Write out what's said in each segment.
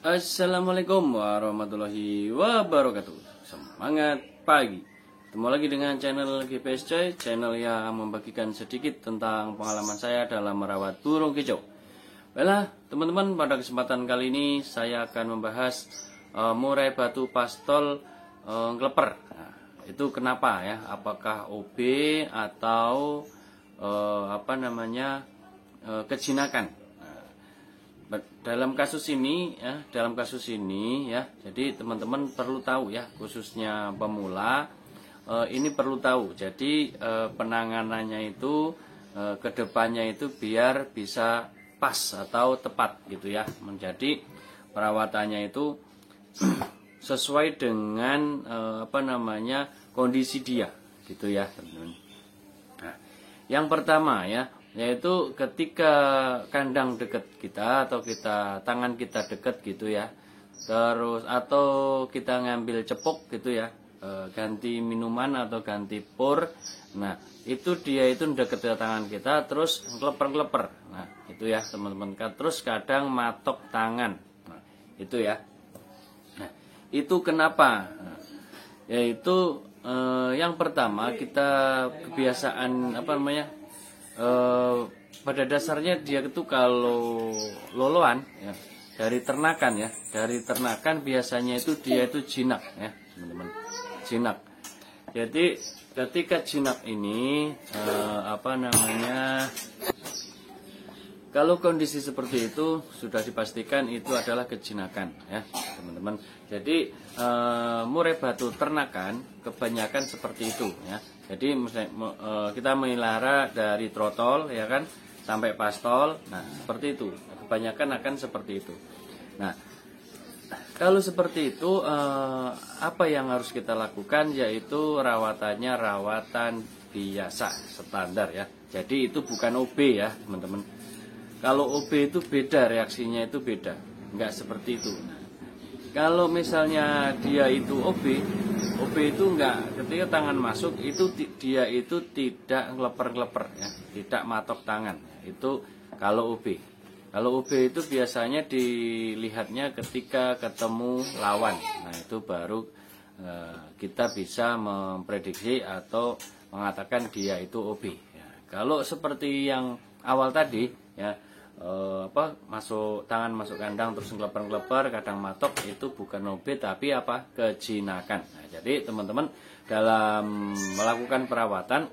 Assalamualaikum warahmatullahi wabarakatuh. Semangat pagi. Ketemu lagi dengan channel GPS Coy, channel yang membagikan sedikit tentang pengalaman saya dalam merawat burung kicau. Baiklah teman-teman, pada kesempatan kali ini saya akan membahas murai batu pastol ngeleper. Nah, itu kenapa ya? Apakah OB atau kejinakan? Dalam kasus ini ya, jadi teman-teman perlu tahu ya, khususnya pemula ini perlu tahu. Jadi penanganannya itu kedepannya itu biar bisa pas atau tepat gitu ya. Menjadi perawatannya itu sesuai dengan kondisi dia gitu ya teman-teman. Nah, yang pertama ya, yaitu ketika kandang deket kita atau tangan kita deket gitu ya, terus atau kita ngambil cepuk gitu ya, ganti minuman atau ganti pur. Nah itu dia itu deket ke tangan kita terus ngeleper. Nah itu ya teman-teman, terus kadang matok tangan. Nah itu ya. Nah itu kenapa? Nah, yaitu yang pertama, kita kebiasaan pada dasarnya dia itu kalau loloan ya, dari ternakan biasanya itu dia itu jinak ya teman-teman, jinak. Jadi ketika jinak ini kalau kondisi seperti itu sudah dipastikan itu adalah kejinakan ya teman-teman. Jadi murai batu ternakan kebanyakan seperti itu ya. Jadi kita melihara dari trotol ya kan sampai pastol. Nah seperti itu, kebanyakan akan seperti itu. Nah kalau seperti itu apa yang harus kita lakukan, yaitu rawatannya rawatan biasa standar ya. Jadi itu bukan OB ya teman-teman. Kalau OB itu beda, reaksinya itu beda, nggak seperti itu. Kalau misalnya dia itu OB itu enggak, ketika tangan masuk itu dia itu tidak ngeleper ya, tidak matok tangan. Itu kalau OB. Kalau OB itu biasanya dilihatnya ketika ketemu lawan. Nah, itu baru kita bisa memprediksi atau mengatakan dia itu OB ya. Kalau seperti yang awal tadi ya, tangan masuk kandang terus ngeleper kadang matok, itu bukan OB tapi kejinakan. Nah, jadi teman-teman dalam melakukan perawatan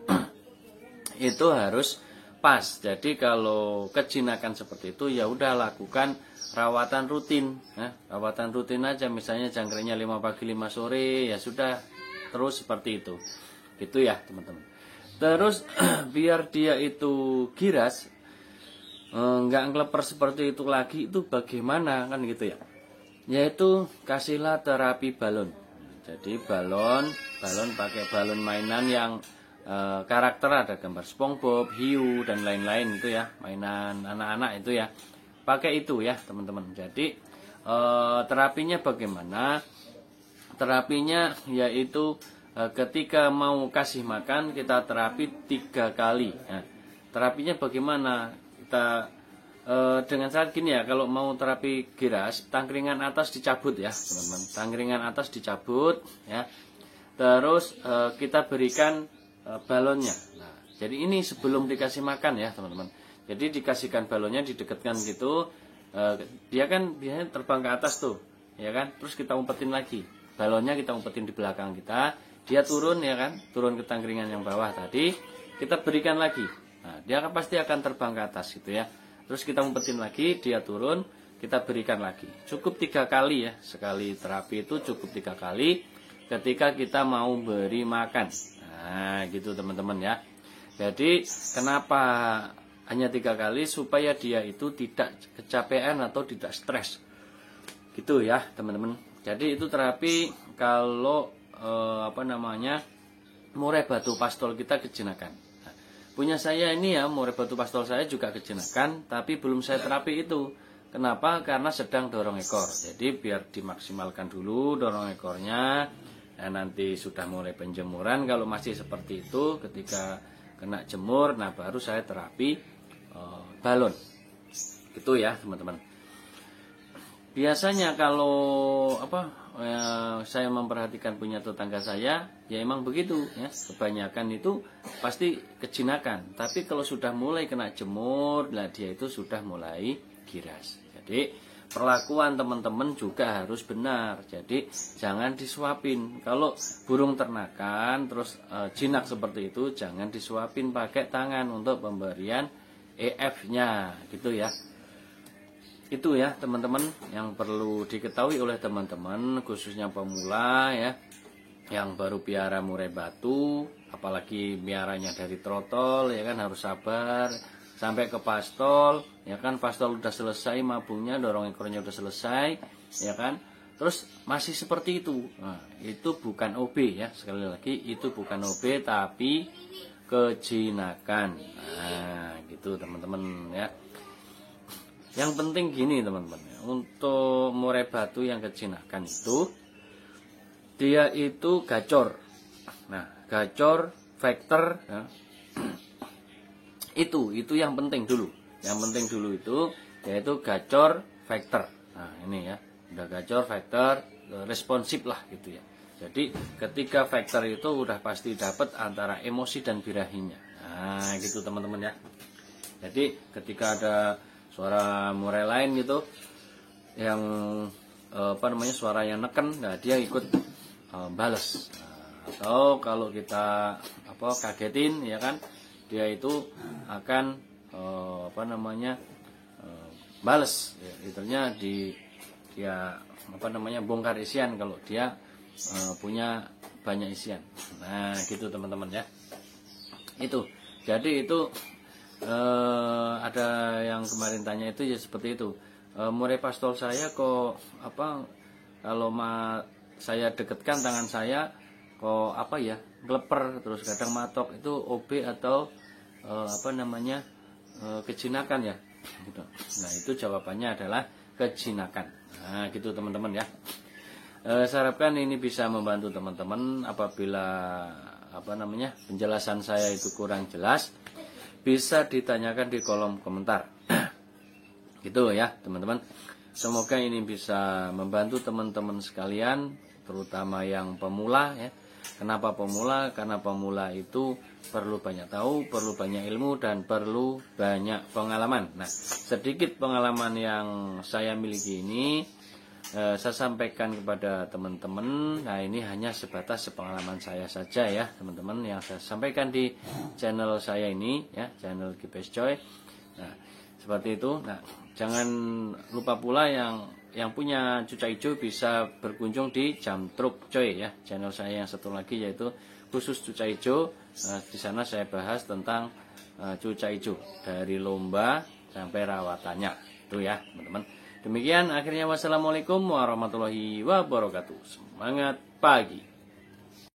itu harus pas. Jadi kalau kejinakan seperti itu ya udah lakukan rawatan rutin ya. Rawatan rutin aja, misalnya jangkrenya 5 pagi 5 sore ya sudah, terus seperti itu gitu ya teman-teman. Terus biar dia itu giras, nggak ngeleper seperti itu lagi, itu bagaimana kan gitu ya, yaitu kasihlah terapi balon. Jadi balon pakai balon mainan yang karakter ada gambar SpongeBob, hiu dan lain-lain itu ya, mainan anak-anak itu ya, pakai itu ya teman-teman. Jadi terapinya bagaimana? Terapinya yaitu ketika mau kasih makan kita terapi 3 kali ya. Terapinya bagaimana? Kita dengan syarat gini ya, kalau mau terapi giras, tangkringan atas dicabut ya teman-teman, tangkringan atas dicabut ya, terus kita berikan balonnya. Nah jadi ini sebelum dikasih makan ya teman-teman. Jadi dikasihkan balonnya, didekatkan gitu, dia kan biasanya terbang ke atas tuh ya kan, terus kita umpetin lagi balonnya, kita umpetin di belakang kita, dia turun ya kan, turun ke tangkringan yang bawah tadi, kita berikan lagi. Nah, dia pasti akan terbang ke atas gitu ya. Terus kita umpetin lagi, dia turun, kita berikan lagi. Cukup 3 kali ya. Sekali terapi itu cukup 3 kali ketika kita mau beri makan. Nah, gitu teman-teman ya. Jadi, kenapa hanya 3 kali? Supaya dia itu tidak kecapean atau tidak stres. Gitu ya, teman-teman. Jadi, itu terapi kalau murai batu pastol kita kejinakan. Punya saya ini ya, murai batu pastol saya juga kejinakan, tapi belum saya terapi itu. Kenapa? Karena sedang dorong ekor. Jadi biar dimaksimalkan dulu dorong ekornya. Nanti sudah mulai penjemuran, kalau masih seperti itu, ketika kena jemur, nah baru saya terapi balon. Gitu ya teman-teman. biasanya kalau saya memperhatikan punya tetangga saya, ya emang begitu ya, kebanyakan itu pasti kejinakan. Tapi kalau sudah mulai kena jemur, lah dia itu sudah mulai giras. Jadi perlakuan teman-teman juga harus benar. Jadi jangan disuapin. Kalau burung ternakan terus jinak seperti itu, jangan disuapin pakai tangan untuk pemberian EF-nya, gitu ya. Itu ya teman-teman yang perlu diketahui oleh teman-teman, khususnya pemula ya, yang baru piara murai batu, apalagi piaranya dari trotol ya kan, harus sabar sampai ke pastol ya kan. Pastol udah selesai mabungnya, dorong ekornya udah selesai ya kan, terus masih seperti itu. Nah, itu bukan OB ya, sekali lagi itu bukan OB tapi kejinakan. Nah gitu teman-teman ya. Yang penting gini teman-teman, untuk murai batu yang kejinakan itu, dia itu gacor. Nah, gacor, vector, ya. itu yang penting dulu. Yang penting dulu itu yaitu gacor, vector. Nah ini ya, udah gacor, vector, responsif lah gitu ya. Jadi ketika vector itu udah pasti dapat antara emosi dan birahinya. Nah gitu teman-teman ya. Jadi ketika ada suara murai lain gitu yang suara yang neken, nah dia ikut bales. Atau kalau kita kagetin ya kan, dia itu akan bales ya, itunya dia bongkar isian kalau dia punya banyak isian. Nah gitu teman-teman ya. Itu jadi itu ada yang kemarin tanya itu ya seperti itu. Murai pastol saya kok kalau saya deketkan tangan saya kok geleper, terus kadang matok, itu OB atau kejinakan ya gitu. Nah itu jawabannya adalah kejinakan. Nah gitu teman-teman ya. Saya harapkan ini bisa membantu teman-teman. Apabila penjelasan saya itu kurang jelas, bisa ditanyakan di kolom komentar. Gitu ya teman-teman. Semoga ini bisa membantu teman-teman sekalian, terutama yang pemula ya. Kenapa pemula? Karena pemula itu perlu banyak tahu, perlu banyak ilmu, dan perlu banyak pengalaman. Nah, sedikit pengalaman yang saya miliki ini saya sampaikan kepada teman-teman. Nah ini hanya sebatas pengalaman saya saja ya teman-teman, yang saya sampaikan di channel saya ini ya, channel Kipes Coy. Nah seperti itu. Nah jangan lupa pula yang punya cuca hijau bisa berkunjung di Jamtruk Coy ya, channel saya yang satu lagi, yaitu khusus cuca hijau. Di sana saya bahas tentang cuca hijau dari lomba sampai rawatannya itu ya teman-teman. Demikian akhirnya, wassalamualaikum warahmatullahi wabarakatuh. Semangat pagi.